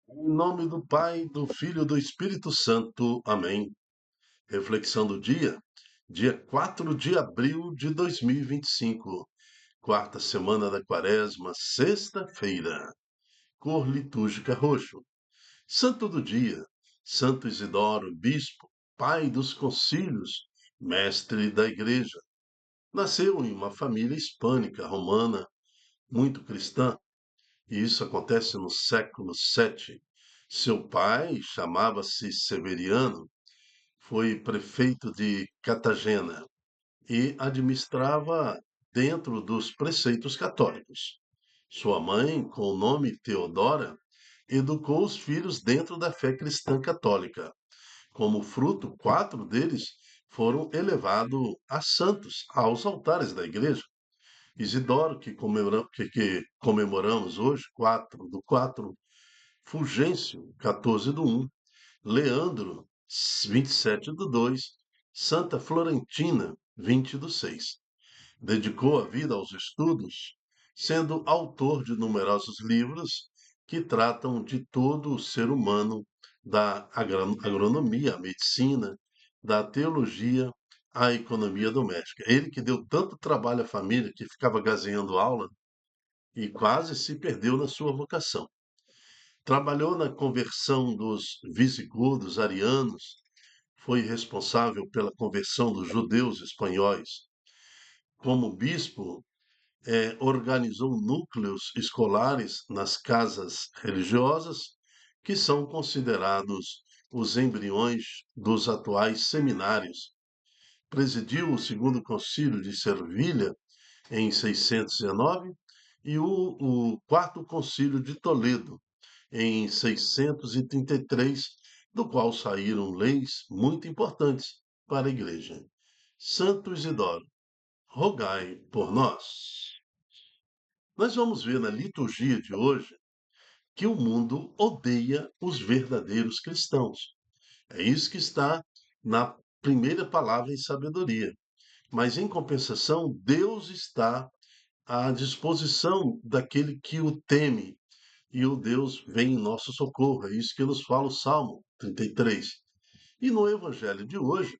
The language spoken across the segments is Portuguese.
Em nome do Pai, do Filho e do Espírito Santo. Amém. Reflexão do dia 4 de abril de 2025, quarta semana da Quaresma, sexta-feira. Cor litúrgica roxo. Santo do dia, Santo Isidoro, bispo, pai dos concílios, mestre da Igreja. Nasceu em uma família hispânica romana, muito cristã. E isso acontece no século VII. Seu pai chamava-se Severiano, foi prefeito de Cartagena e administrava dentro dos preceitos católicos. Sua mãe, com o nome Teodora, educou os filhos dentro da fé cristã católica. Como fruto, 4 deles foram elevados a santos aos altares da igreja. Isidoro, que comemoramos hoje, 4 do 4, Fulgêncio, 14 do 1, Leandro, 27 do 2, Santa Florentina, 20 do 6. Dedicou a vida aos estudos, sendo autor de numerosos livros que tratam de todo o ser humano, da agronomia, a medicina, da teologia, à economia doméstica. Ele que deu tanto trabalho à família, que ficava gazeando aula e quase se perdeu na sua vocação. Trabalhou na conversão dos visigodos arianos, foi responsável pela conversão dos judeus espanhóis. Como bispo, organizou núcleos escolares nas casas religiosas, que são considerados os embriões dos atuais seminários. Presidiu o Segundo Concílio de Servilha em 619 e o Quarto Concílio de Toledo em 633, do qual saíram leis muito importantes para a Igreja. Santo Isidoro, rogai por nós. Nós vamos ver na liturgia de hoje que o mundo odeia os verdadeiros cristãos. É isso que está na primeira palavra em sabedoria. Mas, em compensação, Deus está à disposição daquele que o teme, e o Deus vem em nosso socorro. É isso que nos fala o Salmo 33. E no Evangelho de hoje,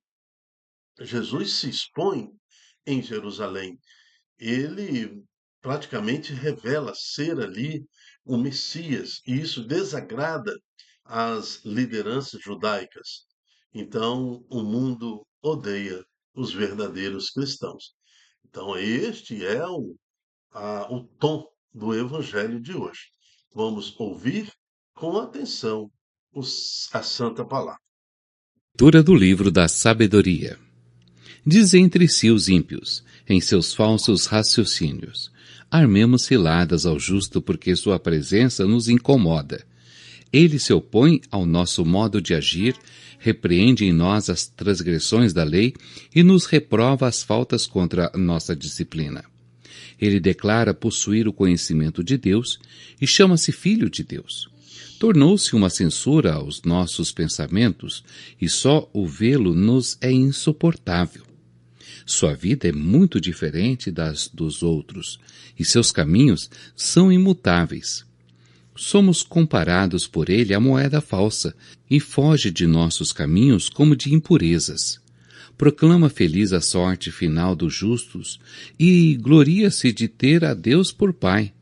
Jesus se expõe em Jerusalém. Ele praticamente revela ser ali o Messias, e isso desagrada as lideranças judaicas. Então, o mundo odeia os verdadeiros cristãos. Então, este é o tom do Evangelho de hoje. Vamos ouvir com atenção a Santa Palavra. Leitura do livro da sabedoria. Diz entre si os ímpios, em seus falsos raciocínios: armemos ciladas ao justo, porque sua presença nos incomoda. Ele se opõe ao nosso modo de agir, repreende em nós as transgressões da lei e nos reprova as faltas contra nossa disciplina. Ele declara possuir o conhecimento de Deus e chama-se Filho de Deus. Tornou-se uma censura aos nossos pensamentos e só o vê-lo nos é insuportável. Sua vida é muito diferente das dos outros e seus caminhos são imutáveis. Somos comparados por ele à moeda falsa e foge de nossos caminhos como de impurezas. Proclama feliz a sorte final dos justos e gloria-se de ter a Deus por Pai.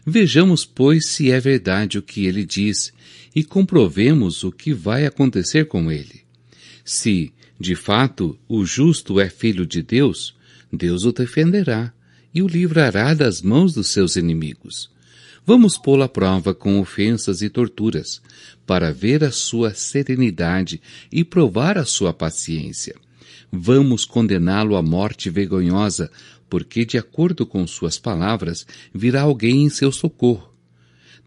Vejamos, pois, se é verdade o que ele diz e comprovemos o que vai acontecer com ele. Se, de fato, o justo é filho de Deus, Deus o defenderá e o livrará das mãos dos seus inimigos. Vamos pô-lo à prova com ofensas e torturas, para ver a sua serenidade e provar a sua paciência. Vamos condená-lo à morte vergonhosa, porque, de acordo com suas palavras, virá alguém em seu socorro.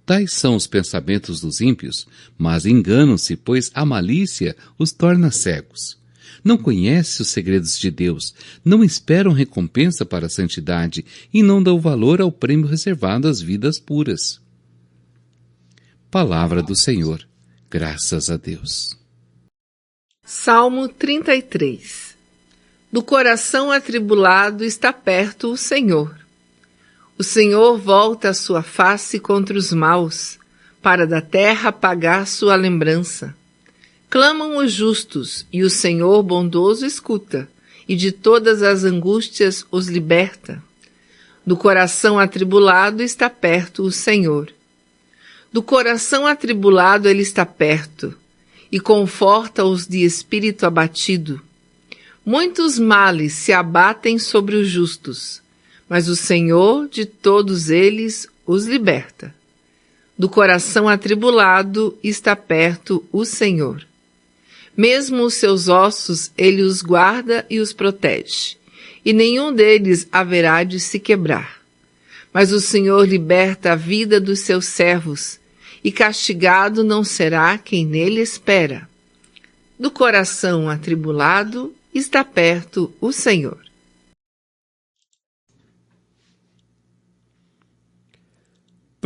Tais são os pensamentos dos ímpios, mas enganam-se, pois a malícia os torna cegos. Não conhecem os segredos de Deus, não esperam recompensa para a santidade e não dão valor ao prêmio reservado às vidas puras. Palavra do Senhor. Graças a Deus. Salmo 33. Do coração atribulado está perto o Senhor. O Senhor volta a sua face contra os maus, para da terra apagar sua lembrança. Clamam os justos, e o Senhor bondoso escuta, e de todas as angústias os liberta. Do coração atribulado está perto o Senhor. Do coração atribulado ele está perto, e conforta os de espírito abatido. Muitos males se abatem sobre os justos, mas o Senhor de todos eles os liberta. Do coração atribulado está perto o Senhor. Mesmo os seus ossos ele os guarda e os protege, e nenhum deles haverá de se quebrar. Mas o Senhor liberta a vida dos seus servos, e castigado não será quem nele espera. Do coração atribulado está perto o Senhor.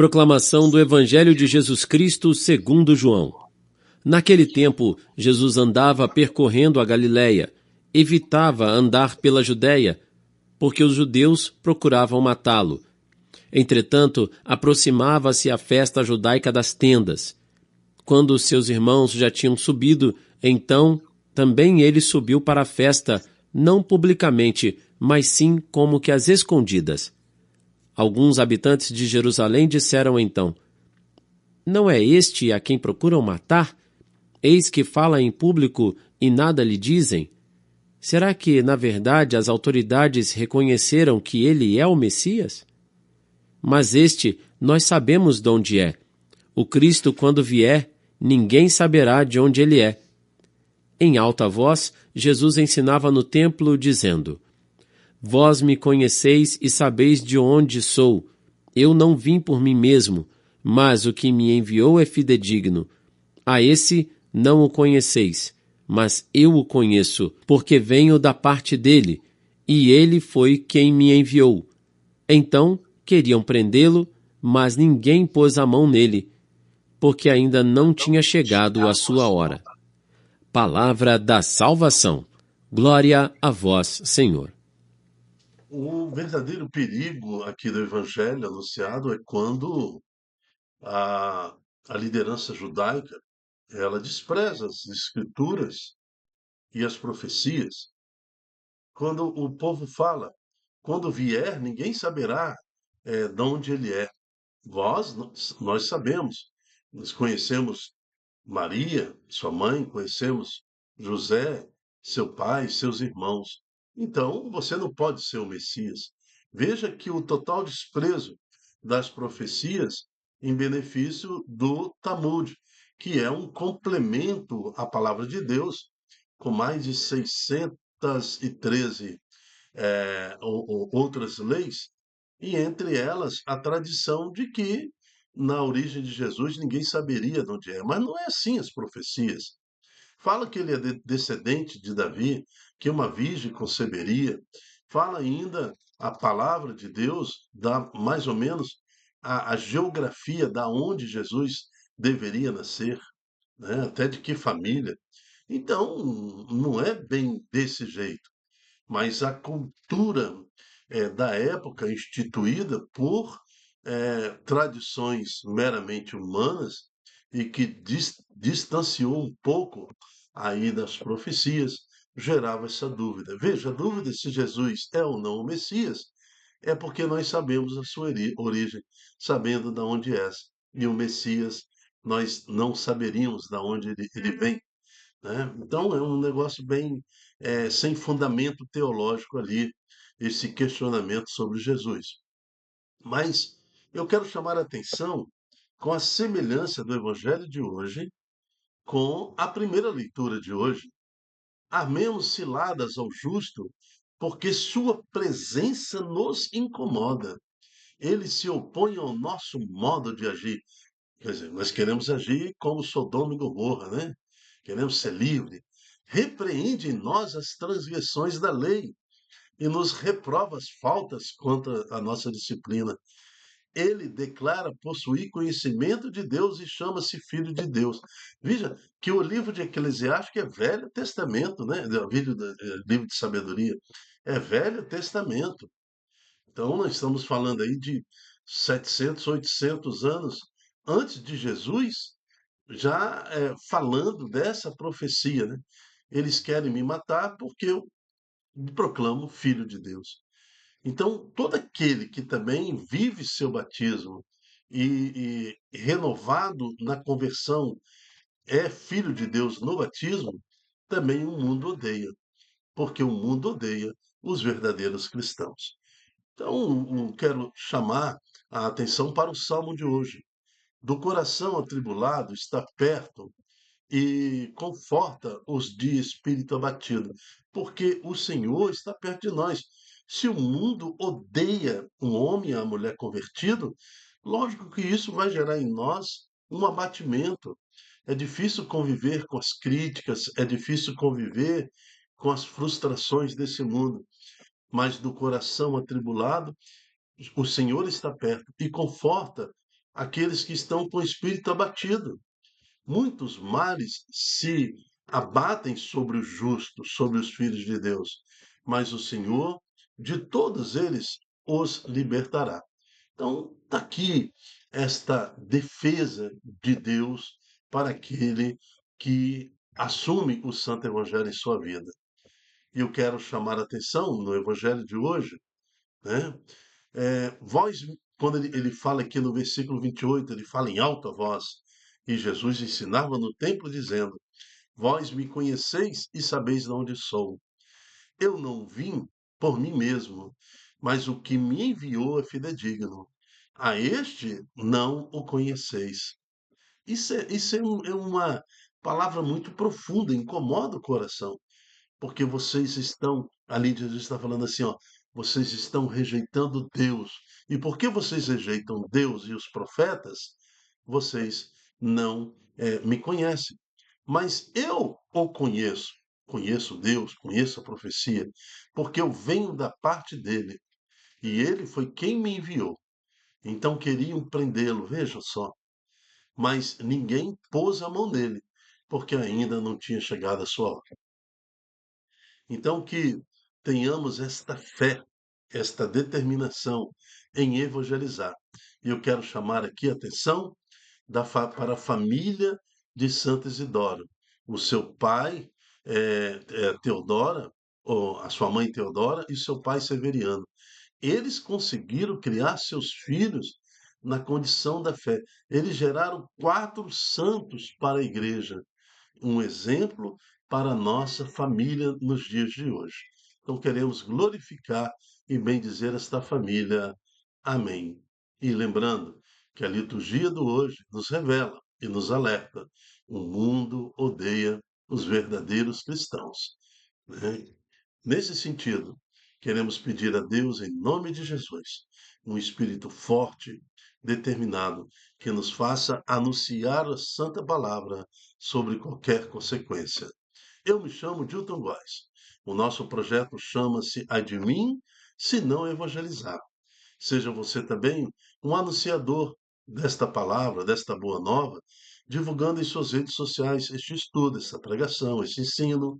Proclamação do Evangelho de Jesus Cristo segundo João. Naquele tempo, Jesus andava percorrendo a Galiléia, evitava andar pela Judéia, porque os judeus procuravam matá-lo. Entretanto, aproximava-se a festa judaica das tendas. Quando seus irmãos já tinham subido, então também ele subiu para a festa, não publicamente, mas sim como que às escondidas. Alguns habitantes de Jerusalém disseram então: Não é este a quem procuram matar? Eis que fala em público e nada lhe dizem. Será que, na verdade, as autoridades reconheceram que ele é o Messias? Mas este nós sabemos de onde é. O Cristo, quando vier, ninguém saberá de onde ele é. Em alta voz, Jesus ensinava no templo, dizendo: Vós me conheceis e sabeis de onde sou. Eu não vim por mim mesmo, mas o que me enviou é fidedigno. A esse não o conheceis, mas eu o conheço, porque venho da parte dele, e ele foi quem me enviou. Então queriam prendê-lo, mas ninguém pôs a mão nele, porque ainda não tinha chegado a sua hora. Palavra da salvação. Glória a vós, Senhor. O verdadeiro perigo aqui do evangelho anunciado é quando a, a liderança judaica ela despreza as escrituras e as profecias. Quando o povo fala, quando vier, ninguém saberá de onde ele é. Nós sabemos, nós conhecemos Maria, sua mãe, conhecemos José, seu pai, seus irmãos. Então, você não pode ser o Messias. Veja que o total desprezo das profecias em benefício do Talmud, que é um complemento à palavra de Deus, com mais de 613 outras leis, e entre elas a tradição de que na origem de Jesus ninguém saberia de onde é. Mas não é assim as profecias. Fala que ele é descendente de Davi, que uma virgem conceberia. Fala ainda a palavra de Deus, dá mais ou menos a geografia da onde Jesus deveria nascer, né? Até de que família. Então, não é bem desse jeito, mas a cultura da época instituída por tradições meramente humanas e que distanciou um pouco aí das profecias, gerava essa dúvida. Veja, a dúvida se Jesus é ou não o Messias é porque nós sabemos a sua origem, sabendo de onde é. E o Messias, nós não saberíamos de onde ele vem, né? Então é um negócio bem sem fundamento teológico ali, esse questionamento sobre Jesus. Mas eu quero chamar a atenção com a semelhança do Evangelho de hoje com a primeira leitura de hoje. Armemos ciladas ao justo, porque sua presença nos incomoda. Ele se opõe ao nosso modo de agir. Quer dizer, nós queremos agir como Sodoma e Gomorra, né? Queremos ser livre. Repreende em nós as transgressões da lei e nos reprova as faltas contra a nossa disciplina. Ele declara possuir conhecimento de Deus e chama-se filho de Deus. Veja que o livro de Eclesiastes é Velho Testamento, né? Livro de sabedoria. É Velho Testamento. Então, nós estamos falando aí de 700, 800 anos antes de Jesus, já falando dessa profecia, né? Eles querem me matar porque eu me proclamo filho de Deus. Então, todo aquele que também vive seu batismo e renovado na conversão é filho de Deus no batismo, também o mundo odeia, porque o mundo odeia os verdadeiros cristãos. Então, quero chamar a atenção para o salmo de hoje. Do coração atribulado está perto e conforta os de espírito abatido, porque o Senhor está perto de nós. Se o mundo odeia um homem e a mulher convertido, lógico que isso vai gerar em nós um abatimento. É difícil conviver com as críticas, é difícil conviver com as frustrações desse mundo, mas do coração atribulado, o Senhor está perto e conforta aqueles que estão com o espírito abatido. Muitos males se abatem sobre os justos, sobre os filhos de Deus, mas o Senhor, de todos eles, os libertará. Então, está aqui esta defesa de Deus para aquele que assume o Santo Evangelho em sua vida. E eu quero chamar a atenção no Evangelho de hoje, né? Vós, quando ele fala aqui no versículo 28, ele fala em alta voz, e Jesus ensinava no templo dizendo: Vós me conheceis e sabeis de onde sou. Eu não vim por mim mesmo, mas o que me enviou é fidedigno. A este não o conheceis. Isso é uma palavra muito profunda, incomoda o coração, porque vocês estão, ali Jesus está falando assim, ó, vocês estão rejeitando Deus. E porque vocês rejeitam Deus e os profetas, vocês não me conhecem. Mas eu o conheço, conheço Deus, conheço a profecia, porque eu venho da parte dele. E ele foi quem me enviou. Então queriam prendê-lo, veja só. Mas ninguém pôs a mão nele, porque ainda não tinha chegado a sua hora. Então, que tenhamos esta fé, esta determinação em evangelizar. E eu quero chamar aqui a atenção para a família de Santa Isidoro. O seu pai, Teodora, ou a sua mãe Teodora, e seu pai Severiano. Eles conseguiram criar seus filhos na condição da fé. Eles geraram 4 santos para a igreja, um exemplo para a nossa família nos dias de hoje. Então queremos glorificar e bendizer esta família. Amém. E lembrando que a liturgia do hoje nos revela e nos alerta: o mundo odeia os verdadeiros cristãos, né? Nesse sentido, queremos pedir a Deus, em nome de Jesus, um espírito forte, determinado, que nos faça anunciar a santa palavra sobre qualquer consequência. Eu me chamo Dilton Góes. O nosso projeto chama-se Ai de mim, se não evangelizar. Seja você também um anunciador desta palavra, desta boa nova, divulgando em suas redes sociais este estudo, essa pregação, esse ensino,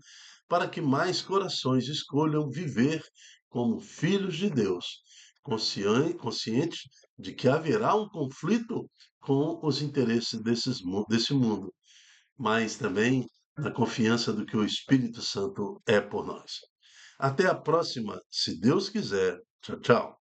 para que mais corações escolham viver como filhos de Deus, conscientes de que haverá um conflito com os interesses desse mundo, mas também na confiança do que o Espírito Santo é por nós. Até a próxima, se Deus quiser. Tchau, tchau.